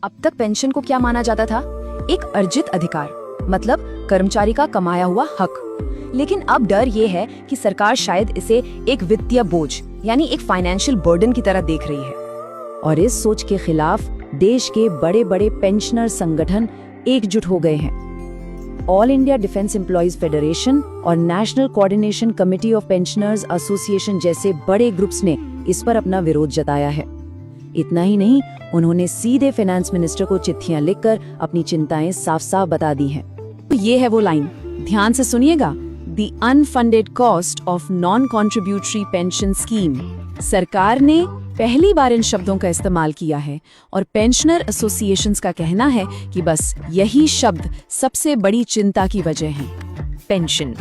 अब तक पेंशन को क्या माना जाता था? एक अर्जित अधिकार, मतलब कर्मचारी का कमाया हुआ हक। लेकिन अब डर ये है कि सरकार शायद इसे एक वित्तीय बोझ यानी एक फाइनेंशियल बर्डन की तरह देख रही है। और इस सोच के खिलाफ देश के बड़े बड़े पेंशनर संगठन एकजुट हो गए हैं। All India defence employees federation और national coordination committee of pensioners association जैसे बड़े ग्रुप्स ने इस पर अपना विरोध जताया है। इतना ही नहीं, उन्होंने सीधे फाइनेंस मिनिस्टर को चिट्ठियां लिखकर अपनी चिंताएं साफ साफ बता दी हैं। तो ये है वो लाइन, ध्यान से सुनिएगा। The unfunded cost of non contributory pension scheme. सरकार ने पहली बार इन शब्दों का इस्तेमाल किया है और पेंशनर एसोसिएशंस का कहना है कि बस यही शब्द सबसे बड़ी चिंता की वजह है। पेंशन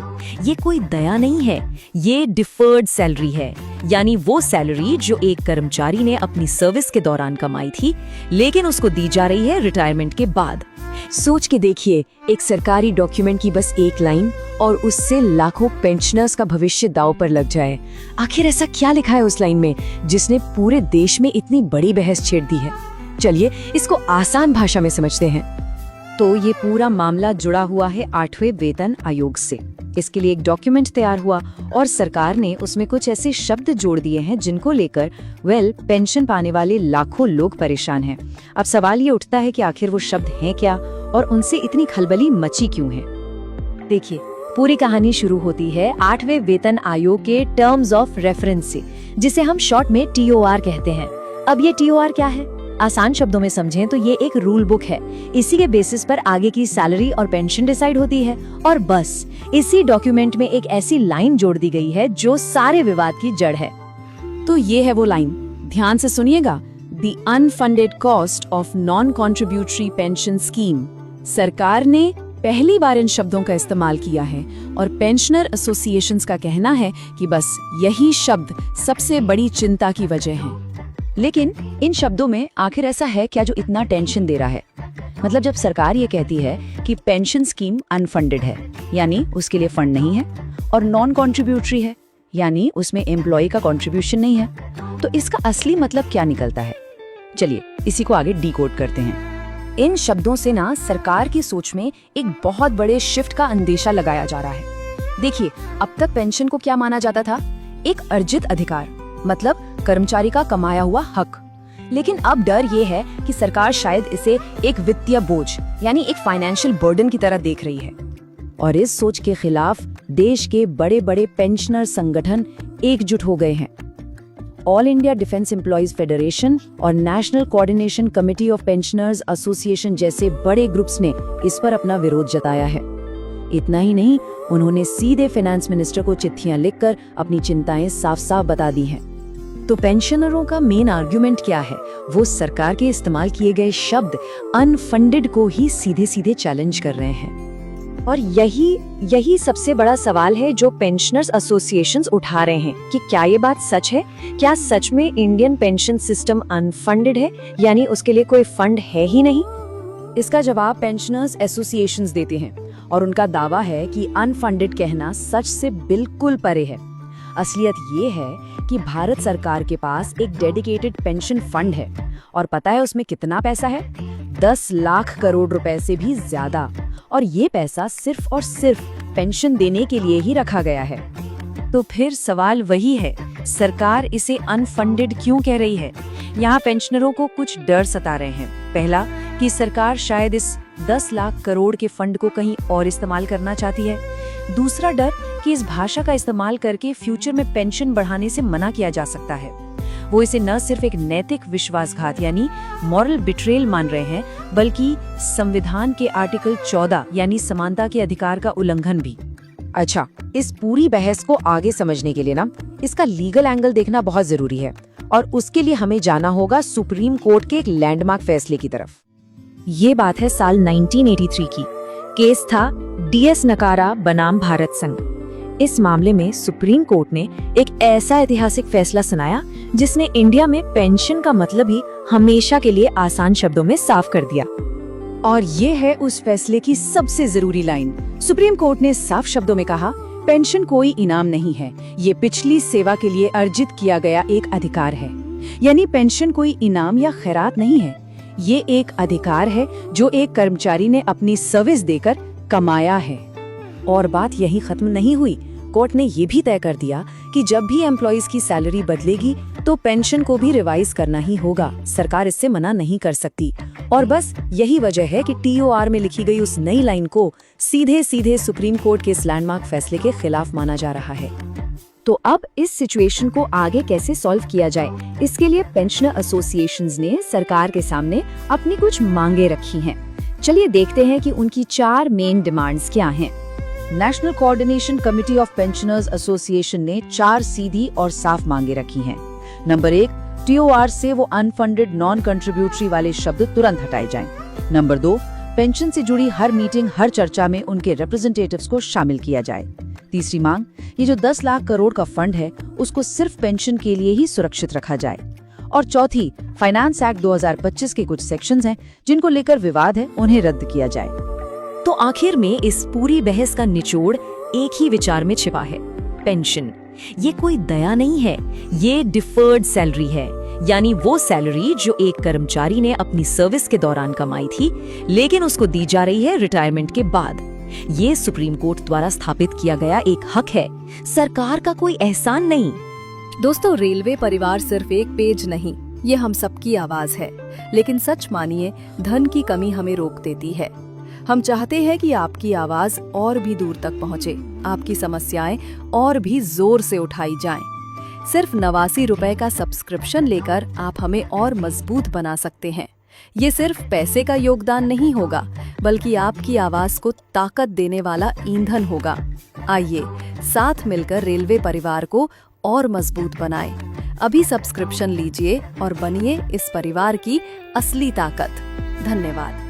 ये कोई दया नहीं है, ये डिफर्ड सैलरी है, यानी वो सैलरी जो एक कर्मचारी ने अपनी सर्विस के दौरान कमाई थी लेकिन उसको दी जा रही है रिटायरमेंट के बाद। सोच के देखिए, एक सरकारी डॉक्यूमेंट की बस एक लाइन और उससे लाखों पेंशनर्स का भविष्य दांव पर लग जाए। आखिर ऐसा क्या लिखा है उस लाइन में जिसने पूरे देश में इतनी बड़ी बहस छेड़ दी है? चलिए इसको आसान भाषा में समझते हैं। तो ये पूरा मामला जुड़ा हुआ है 8वें वेतन आयोग से। इसके लिए एक डॉक्यूमेंट तैयार हुआ और सरकार ने उसमें कुछ ऐसे शब्द जोड़ दिए हैं जिनको लेकर पेंशन पाने वाले लाखों लोग परेशान हैं। अब सवाल ये उठता है कि आखिर वो शब्द हैं क्या और उनसे इतनी खलबली मची क्यों है। देखिए, पूरी कहानी शुरू होती है 8वें वेतन आयोग के टर्म्स ऑफ रेफरेंस से, जिसे हम शॉर्ट में TOR कहते हैं। अब ये TOR क्या है? आसान शब्दों में समझें तो ये एक रूल बुक है। इसी के बेसिस पर आगे की सैलरी और पेंशन डिसाइड होती है और बस इसी डॉक्यूमेंट में एक ऐसी लाइन जोड़ दी गई है जो सारे विवाद की जड़ है। तो ये है वो लाइन, ध्यान से सुनिएगा। The unfunded cost of non contributory pension scheme. सरकार ने पहली बार इन शब्दों का इस्तेमाल किया है और पेंशनर एसोसिएशंस का कहना है कि बस यही शब्द सबसे बड़ी चिंता की वजह है। लेकिन इन शब्दों में आखिर ऐसा है क्या जो इतना टेंशन दे रहा है? मतलब जब सरकार ये कहती है कि पेंशन स्कीम अनफंडेड है, यानी उसके लिए फंड नहीं है, और नॉन कॉन्ट्रीब्यूटरी है, यानी उसमें एम्प्लॉय का कंट्रीब्यूशन नहीं है, तो इसका असली मतलब क्या निकलता है? चलिए इसी को आगे डिकोड करते हैं। इन शब्दों से ना सरकार की सोच में एक बहुत बड़े शिफ्ट का अंदेशा लगाया जा रहा है। देखिए, अब तक पेंशन को क्या माना जाता था? एक अर्जित अधिकार, मतलब कर्मचारी का कमाया हुआ हक। लेकिन अब डर ये है कि सरकार शायद इसे एक वित्तीय बोझ यानी एक फाइनेंशियल बर्डन की तरह देख रही है। और इस सोच के खिलाफ देश के बड़े बड़े पेंशनर संगठन एकजुट हो गए हैं। All India defence employees federation और national coordination committee of pensioners association जैसे बड़े ग्रुप्स ने इस पर अपना विरोध जताया है। इतना ही नहीं, उन्होंने सीधे फाइनेंस मिनिस्टर को चिट्ठियां लिखकर अपनी चिंताएं साफ साफ बता दी हैं। तो पेंशनरों का मेन आर्गुमेंट क्या है? वो सरकार के इस्तेमाल किए गए शब्द अनफंडेड को ही सीधे सीधे चैलेंज कर रहे हैं। और यही सबसे बड़ा सवाल है जो पेंशनर्स एसोसिएशंस उठा रहे हैं कि क्या ये बात सच है? क्या सच में इंडियन पेंशन सिस्टम अनफंडेड है, यानी उसके लिए कोई फंड है ही नहीं? इसका जवाब पेंशनर्स एसोसिएशंस देते हैं और उनका दावा है कि अनफंडेड कहना सच से बिल्कुल परे है। असलियत ये है कि भारत सरकार के पास एक डेडिकेटेड पेंशन फंड है और पता है उसमें कितना पैसा है? 10 लाख करोड़ रुपए से भी ज्यादा। और ये पैसा सिर्फ और सिर्फ पेंशन देने के लिए ही रखा गया है। तो फिर सवाल वही है, सरकार इसे अनफंडेड क्यों कह रही है? यहाँ पेंशनरों को कुछ डर सता रहे हैं। पहला, कि सरकार शायद इस 10 लाख करोड़ के फंड को कहीं और इस्तेमाल करना चाहती है। दूसरा डर कि इस भाषा का इस्तेमाल करके फ्यूचर में पेंशन बढ़ाने से मना किया जा सकता है। वो इसे न सिर्फ एक नैतिक विश्वासघात यानी मॉरल बिट्रेल मान रहे हैं, बल्कि संविधान के आर्टिकल 14 यानी समानता के अधिकार का उल्लंघन भी। अच्छा, इस पूरी बहस को आगे समझने के लिए ना इसका लीगल एंगल देखना बहुत जरूरी है और उसके लिए हमें जाना होगा सुप्रीम कोर्ट के एक लैंडमार्क फैसले की तरफ। ये बात है साल 1983 की। केस था DS नकारा बनाम भारत संघ। इस मामले में सुप्रीम कोर्ट ने एक ऐसा ऐतिहासिक फैसला सुनाया जिसने इंडिया में पेंशन का मतलब ही हमेशा के लिए आसान शब्दों में साफ कर दिया। और ये है उस फैसले की सबसे जरूरी लाइन। सुप्रीम कोर्ट ने साफ शब्दों में कहा, पेंशन कोई इनाम नहीं है, ये पिछली सेवा के लिए अर्जित किया गया एक अधिकार है। यानी पेंशन कोई इनाम या खैरात नहीं है, ये एक अधिकार है जो एक कर्मचारी ने अपनी सर्विस देकर कमाया है। और बात यही खत्म नहीं हुई। कोर्ट ने ये भी तय कर दिया कि जब भी एम्प्लॉइज की सैलरी बदलेगी तो पेंशन को भी रिवाइज करना ही होगा। सरकार इससे मना नहीं कर सकती। और बस यही वजह है कि TOR में लिखी गई उस नई लाइन को सीधे सीधे सुप्रीम कोर्ट के इस लैंडमार्क फैसले के खिलाफ माना जा रहा है। तो अब इस सिचुएशन को आगे कैसे सॉल्व किया जाए, इसके लिए पेंशनर एसोसिएशंस ने सरकार के सामने अपनी कुछ मांगे रखी हैं। चलिए देखते हैं कि उनकी 4 मेन डिमांड्स क्या हैं। National coordination committee of pensioners association ने 4 सीधी और साफ मांगे रखी हैं। नंबर 1, TOR से वो अनफंडेड नॉन कंट्रीब्यूटरी वाले शब्द तुरंत हटाए जाएं। नंबर 2, पेंशन से जुड़ी हर मीटिंग, हर चर्चा में उनके रिप्रेजेंटेटिव्स को शामिल किया जाए। तीसरी मांग, ये जो 10 लाख करोड़ का फंड है उसको सिर्फ पेंशन के लिए ही सुरक्षित रखा जाए। और चौथी, फाइनेंस एक्ट 2025 के कुछ सेक्शंस हैं जिनको लेकर विवाद है, उन्हें रद्द किया जाए। तो आखिर में इस पूरी बहस का निचोड़ एक ही विचार में छिपा है, पेंशन। ये कोई दया नहीं है, ये डिफर्ड सैलरी है, यानी वो सैलरी जो एक कर्मचारी ने अपनी सर्विस के दौरान कमाई थी लेकिन उसको दी जा रही है रिटायरमेंट के बाद। ये सुप्रीम कोर्ट द्वारा स्थापित किया गया एक हक है, सरकार का कोई एहसान नहीं। दोस्तों, रेलवे परिवार सिर्फ एक पेज नहीं, ये हम सबकी आवाज है। लेकिन सच मानिए, धन की कमी हमें रोक देती है। हम चाहते हैं कि आपकी आवाज और भी दूर तक पहुंचे, आपकी समस्याएं और भी जोर से उठाई जाएं। सिर्फ 89 रुपए का सब्सक्रिप्शन लेकर आप हमें और मजबूत बना सकते हैं। ये सिर्फ पैसे का योगदान नहीं होगा, बल्कि आपकी आवाज को ताकत देने वाला ईंधन होगा। आइए साथ मिलकर रेलवे परिवार को और मजबूत बनाएं। अभी सब्सक्रिप्शन लीजिए और बनिए इस परिवार की असली ताकत। धन्यवाद।